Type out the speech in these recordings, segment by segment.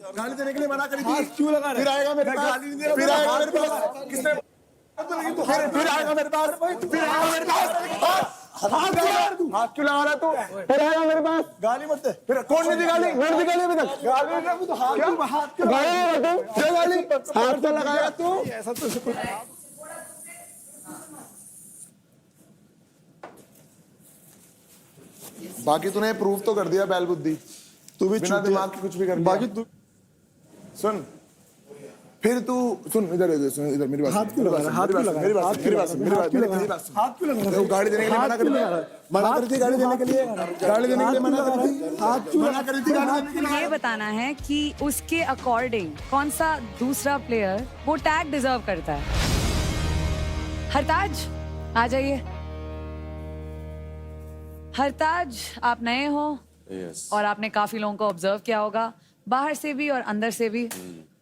गाली देने के लिए मना करी थी। हाथ क्यों लगा रहे? फिर आएगा मेरे पास, गाली नहीं दे रहा, फिर आएगा हाथ मेरे क्यों पास, लगा रहा? किसने फिर आएगा मेरे पास, फिर आएगा मेरे पास, हाथ क्यों लगा रहा है तू? फिर आएगा मेरे पास, गाली मत दे। फिर कौन ने दी गाली? मैंने दी गाली अभी तक। गाली नहीं दी तो हाथ क्यों गाली नहीं तू? दे गाली, हाथ क्यों लगाया तू? ऐसा तो बाकी तूने प्रूव तो कर दिया बैल बुद्धि, तू भी बिना दिमाग के कुछ भी कर दिया। बाकी तू सुन, फिर तू सुन, इधर इधर सुन, इधर मेरी बात, हाथ क्यों लगा रहा है? हाथ क्यों लगा रहा है? मेरी बात, मेरी बात, मेरी बात, मेरी बात, हाथ क्यों लगा रहा है? गाड़ी देने के लिए मना कर दिया, मना कर दी गाड़ी देने के लिए, गाड़ी देने के लिए मना कर दी, हाथ क्यों मना कर दी गाड़ी देने के लिए? ये बताना है कि उसके अकॉर्डिंग कौन सा दूसरा प्लेयर वो टैग डिजर्व करता है। हरताज आ जाइए। हरताज, आप नए हो और आपने काफी लोगों को ऑब्जर्व किया होगा, बाहर से भी और अंदर से भी।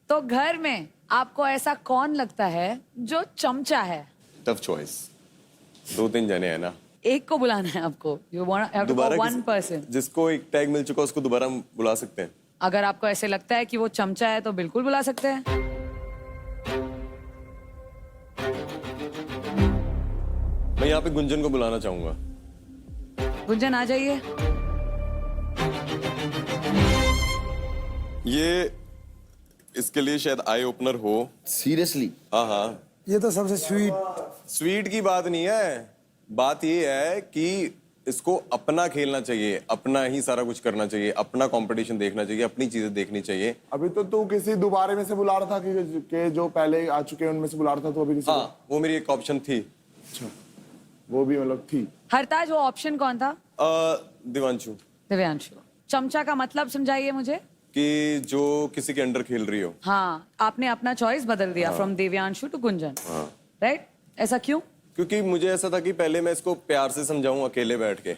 तो घर में आपको ऐसा कौन लगता है जो चमचा है? टफ चॉइस, 2-3 जने हैं ना। एक को बुलाना है आपको। You want to go one person. जिसको एक टैग मिल चुका उसको दोबारा हम बुला सकते हैं। अगर आपको ऐसे लगता है कि वो चमचा है तो बिल्कुल बुला सकते हैं। मैं यहाँ पे गुंजन को बुलाना चाहूंगा। गुंजन आ जाइए। ये इसके लिए शायद आई ओपनर हो। सीरियसली? हाँ हाँ, ये तो सबसे स्वीट स्वीट की बात नहीं है, बात ये है कि इसको अपना खेलना चाहिए, अपना ही सारा कुछ करना चाहिए, अपना कंपटीशन देखना चाहिए, अपनी चीजें देखनी चाहिए। अभी तो तू किसी दोबारे में से बुला रहा था कि जो पहले आ चुके हैं उनमें से बुला रहा था, तो अभी किसी हाँ, वो मेरी एक ऑप्शन थी। अच्छा, वो भी मतलब थी। हरताज, वो ऑप्शन कौन था? दिवांशु। दिव्यांशु। चमचा का मतलब समझाइए मुझे। कि जो किसी के अंडर खेल रही हो। हाँ, आपने अपना चॉइस बदल दिया from Divyanshu to Gunjan, right? ऐसा क्यों? क्योंकि मुझे ऐसा था कि पहले मैं इसको प्यार से समझाऊं अकेले बैठ के,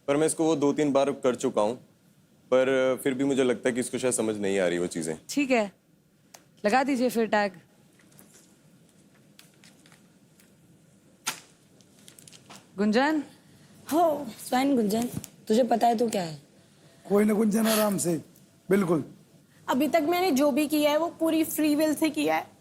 पर मैं इसको वो 2-3 बार कर चुका हूं, पर फिर भी मुझे लगता है कि इसको शायद समझ नहीं आ रही वो चीजें। ठीक है, लगा दीजिए फिर टैग। गुंजन। हो फाइन गुंजन, तुझे पता है तो क्या है? कोई ना गुंजन, आराम से, बिल्कुल। अभी तक मैंने जो भी किया है वो पूरी फ्री विल से किया है।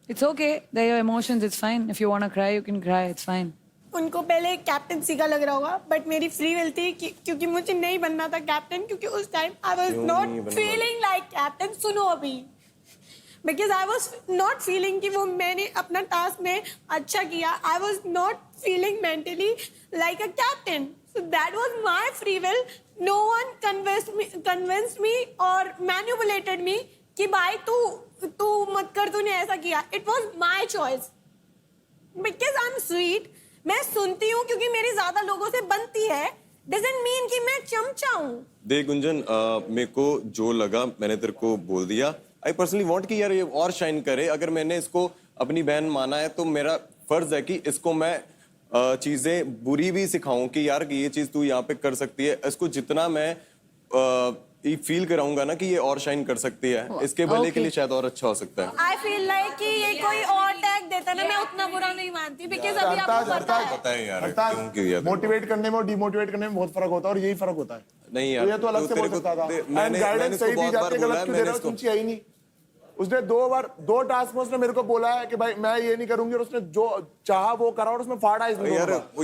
It's okay. They're your emotions. It's fine. If you want to cry, you can cry. It's fine. उनको पहले कैप्टनसी का लग रहा होगा, बट मेरी फ्री विल थी क्योंकि मुझे नहीं बनना था कैप्टन, क्योंकि उस time I was not feeling like captain. सुनो अभी, because I was not feeling कि वो मैंने अपना टास्क में अच्छा किया। I was not feeling mentally like a captain, so that was my free will. No one convinced me और मैनिपुलेटेड मी कि भाई तू मत कर, तूने ऐसा किया। It was my choice because I am sweet. मैं सुनती हूँ क्योंकि मेरी ज्यादा लोगों से बनती है, डजंट मीन कि मैं चमचा हूँ। देख गुंजन, मेरे को जो लगा मैंने तेरे को बोल दिया। आई पर्सनली वांट कि यार ये और शाइन करे। अगर मैंने इसको अपनी बहन माना है तो मेरा फर्ज है कि इसको मैं चीजें बुरी भी सिखाऊं कि यार कि ये चीज तू यहाँ पे कर सकती है। इसको जितना मैं फील कराऊंगा ना कि ये और शाइन कर सकती है, इसके भले के लिए शायद और अच्छा हो सकता है। आई फील लाइक कि ये कोई और टैग देता ना, मैं उतना बुरा नहीं मानती, बिकॉज अभी आपको पता है। पता है यार क्यों किया था। मोटिवेट करने में और डिमोटिवेट करने में बहुत फर्क होता है, और यही फर्क होता है। नहीं यार, ये तो अलग से बोल सकता था। मैंने गाइडेंस सही दी जाती है, गलत क्यों दे रहा है, इसको तुमची आई नहीं। उसने 2 टास्क में उसने मेरे को बोला है कि भाई मैं ये नहीं करूंगी, और उसने जो चाहा वो करा और उसमें फाड़ा इसमें।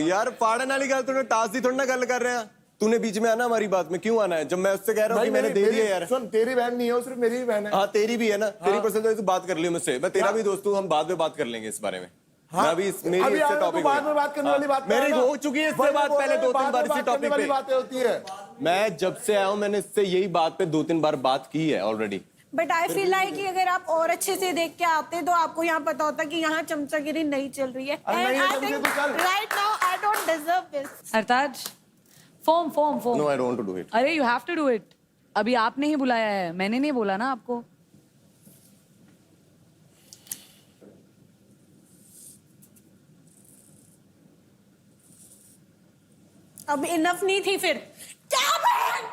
यार फाड़न वाली गल तूने टास्क दी थोड़ी ना गल कर रहे हैं। तूने बीच में आना हमारी बात में क्यों आना है, जब मैं उससे कह रहा हूँ कि मैंने दे दिया यार। सुन, तेरी बहन नहीं है वो, सिर्फ मेरी भी बहन है। हाँ तेरी भी है ना, तेरी पर्सनल तो बात कर लियो मुझसे, मैं तेरा भी दोस्त हूँ, हम बाद में बात कर लेंगे इस बारे में। हाँ, मैं भी मेरी इससे टॉपिक बाद में बात करने वाली बात मेरी हो चुकी है इससे बात पहले 2-3 बार इसी टॉपिक पे बातें होती है। मैं जब से आया हूँ मैंने इससे यही बात पे 2-3 बार बात की है already. But I feel like कि अगर आप और अच्छे से देख के आते तो आपको यहाँ पता होता कि यहाँ चमचागिरी नहीं चल रही है। And I think right now I don't deserve this. Hartaj, form. No I don't do it. अरे you have to do it. अभी आपने ही बुलाया है, मैंने नहीं बोला ना आपको। अब इनफ नहीं थी फिर? क्या बहन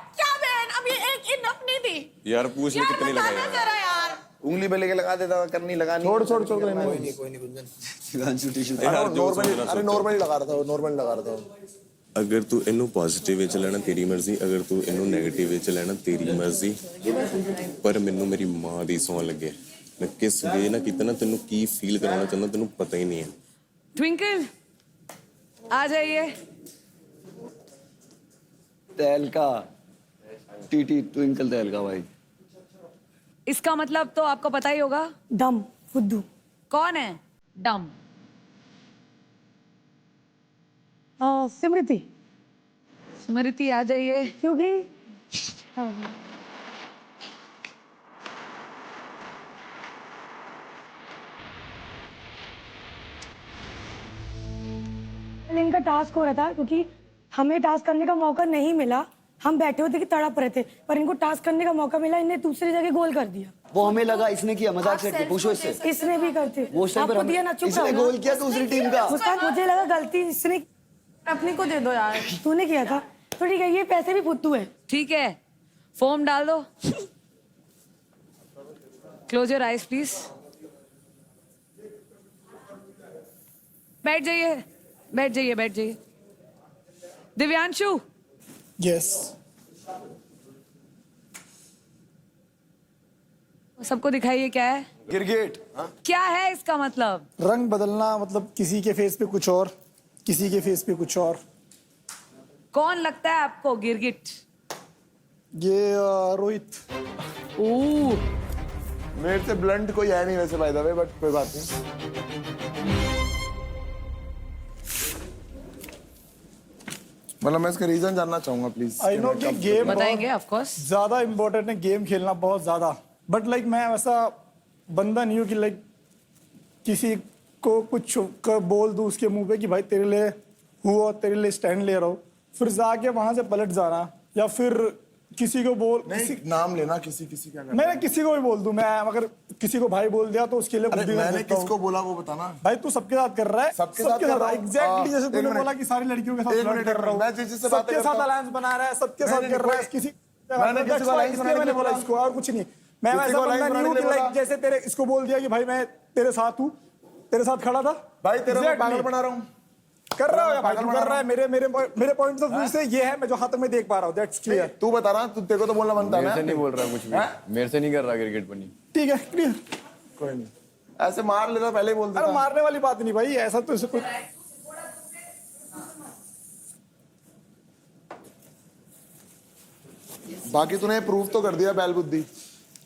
अभी एक इनफ नहीं थी यार पूछ ले कितनी लगाई बताना जरा यार। उंगली पे लेके लगा देता, करनी लगानी। छोड़ कोई नहीं गुंजन। नॉर्मली लगा रहा था। ਅਗਰ ਤੂੰ ਇਹਨੂੰ ਪੋਜ਼ਿਟਿਵ ਵਿੱਚ ਲੈਣਾ ਤੇਰੀ ਮਰਜ਼ੀ, ਅਗਰ ਤੂੰ ਇਹਨੂੰ ਨੈਗੇਟਿਵ ਵਿੱਚ ਲੈਣਾ ਤੇਰੀ ਮਰਜ਼ੀ, ਪਰ ਮੈਨੂੰ ਮੇਰੀ ਮਾਂ ਦੀ ਸੌਂ ਲੱਗੇ ਮੈਂ ਕਿਸ ਵੇ ਨਾ ਕਿਤੇ ਨਾ ਤੈਨੂੰ ਕੀ ਫੀਲ ਕਰਾਉਣਾ ਚਾਹੁੰਦਾ ਤੈਨੂੰ ਪਤਾ ਹੀ ਨਹੀਂ ਹੈ। ट्विंकल आ जाइए। तहलका टीटी ट्विंकल तहलका भाई। इसका मतलब तो आपको पता ही होगा। डम फुद्दू। कौन है डम? स्मृति। स्मृति आ जाइए। क्योंकि इनका टास्क हो रहा था क्योंकि हमें टास्क करने का मौका नहीं मिला। हम बैठे होते कि तड़प रहे थे, पर इनको टास्क करने का मौका मिला, इन्हें दूसरी जगह गोल कर दिया। वो हमें लगा इसने किया, मजाक से पूछो इससे। इसने भी करते वो उस टाइम पर आपको दिया ना, चुप इसने रहो ना। गोल किया दूसरी टीम का। मुस्कान, मुझे लगा गलती इसने अपनी को दे दो यार, तूने किया था तो ठीक है। ये पैसे भी फुद्दू है। ठीक है, फॉर्म डाल दो। Close your eyes please. बैठ जाइए, बैठ जाइए, बैठ जाइए। दिव्यांशु, यस। सबको दिखाइए क्या है। गिरगिट। क्या है इसका मतलब? रंग बदलना, मतलब किसी के फेस पे कुछ और, किसी के फेस पे कुछ और। कौन लगता है आपको गिरगिट? ये रोहित। मेरे से ब्लंट कोई है नहीं वैसे बाय द वे, बट कोई बात नहीं। मतलब मैं इसका रीजन जानना चाहूंगा प्लीज। आई नो कि गेम बताएंगे ऑफ कोर्स। ज्यादा इम्पोर्टेंट है, गेम खेलना बहुत ज्यादा, बट लाइक मैं वैसा बंदा नहीं हूँ कि लाइक किसी को कुछ बोल दूं उसके मुंह पे कि भाई तेरे लिए हूँ और तेरे लिए स्टैंड ले रहा हूँ, फिर जाके वहां से पलट जाना, या फिर किसी को बोल नहीं, नाम लेना किसी का करना। मैं किसी को भी बोल दूं, मैं अगर किसी को भाई बोल दिया तो उसके लिए अरे खुद भी मैंने बोलता हूं। किसको बोला वो बताना। भाई तू सबके साथ कर रहा है, सबके साथ कर रहा हूं। एग्जैक्टली जैसे एक तूने मिनट। बोला कि सारी लड़कियों के साथ एक फ्लर्ट मिनट, कर रहा हूं, मैं जिससे बातें सबके करता साथ हूं। अलायंस बना रहा है, सबके नहीं, साथ नहीं, कर रहा है, कोई- किसी मैंने किसी को alliance बनाने के लिए बोला बोला। इसको, और कुछ नहीं। मैं किसी वैसा को बंदा alliance नहीं हूं बनाने कि के लिए लाइक जैसे तेरे इसको बोल दिया कि भाई मैं तेरे साथ हूं, तेरे साथ खड़ा था भाई तेरा मैं Exactly. पागल बना रहा हूँ। कर रहा हो या भाई पागल तू बना कर रहा है। मेरे पॉइंट ऑफ व्यू से ये है, मैं जो हाथ में देख पा रहा हूं, दैट्स क्लियर। तू बता रहा, तू तेरे को तो बोलना बनता है मेरे से ना। नहीं बोल रहा कुछ भी, मेरे से नहीं कर रहा क्रिकेट बनी। ठीक है, क्लियर। कोई नहीं, ऐसे मार लेता पहले ही बोल अरे देता। मारने वाली बात नहीं भाई, ऐसा तो इसे कुछ बाकी तूने प्रूव तो कर दिया बैल बुद्धि,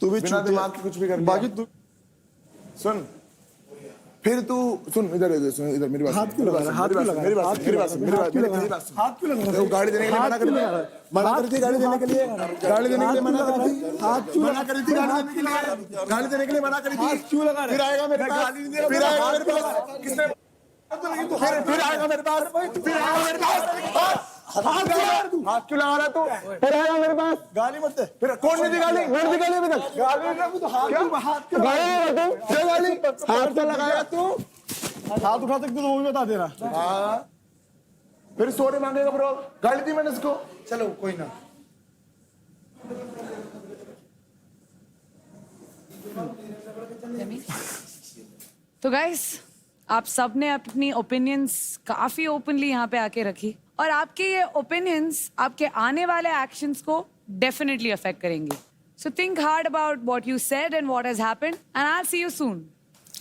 तू भी बिना चूतिया। दिमाग के कुछ भी कर दिया। बाकी तू सुन, फिर तू सुन, इधर सुन, इधर मेरी बात हाथ क्यों लगा रहा है? हाथ क्यों लगा रहा है? मेरी बात हाथ सुन, क्यों मेरी लगा बात सुन, रहा है? मेरी हाथ क्यों लगा बात रहा है? सुन। हाथ क्यों लगा रहा है? देखो, गाड़ी देने के लिए मना कर दिया, मना कर दी गाड़ी देने के लिए, गाड़ी देने के लिए मना कर दी, मना करी थी गाड़ी देने के लिए, गाड़ी देने के लिए मना करी थी। हाथ क्यों लगा रहा है? फिर आएगा मेरे पास, फिर आएगा मेरे पास, किसने फिर आएगा मेरे पास, फिर आएगा मेरे पास। हाथ क्यों लगा रहा है तू? फिर आएगा मेरे पास, गाली मत दे। फिर कौन नहीं दी गाली? कौन दी गाली अभी तक? गाली नहीं दे, तो हाथ क्यों गाली नहीं दे तू? क्या गाली? हाथ क्या लगाया तू? हाथ उठा सकते तो वो भी बता देना। हाँ, फिर सॉरी मांगेगा ब्रो, गाली दी मैंने इसको। चलो कोई ना। तो गाइस, आप सब ने अपनी ओपिनियंस काफी ओपनली यहाँ पे आके रखी, और आपके ये ओपिनियंस आपके आने वाले एक्शंस को डेफिनेटली अफेक्ट करेंगे. So think hard about what you said and what has happened, and I will see you soon.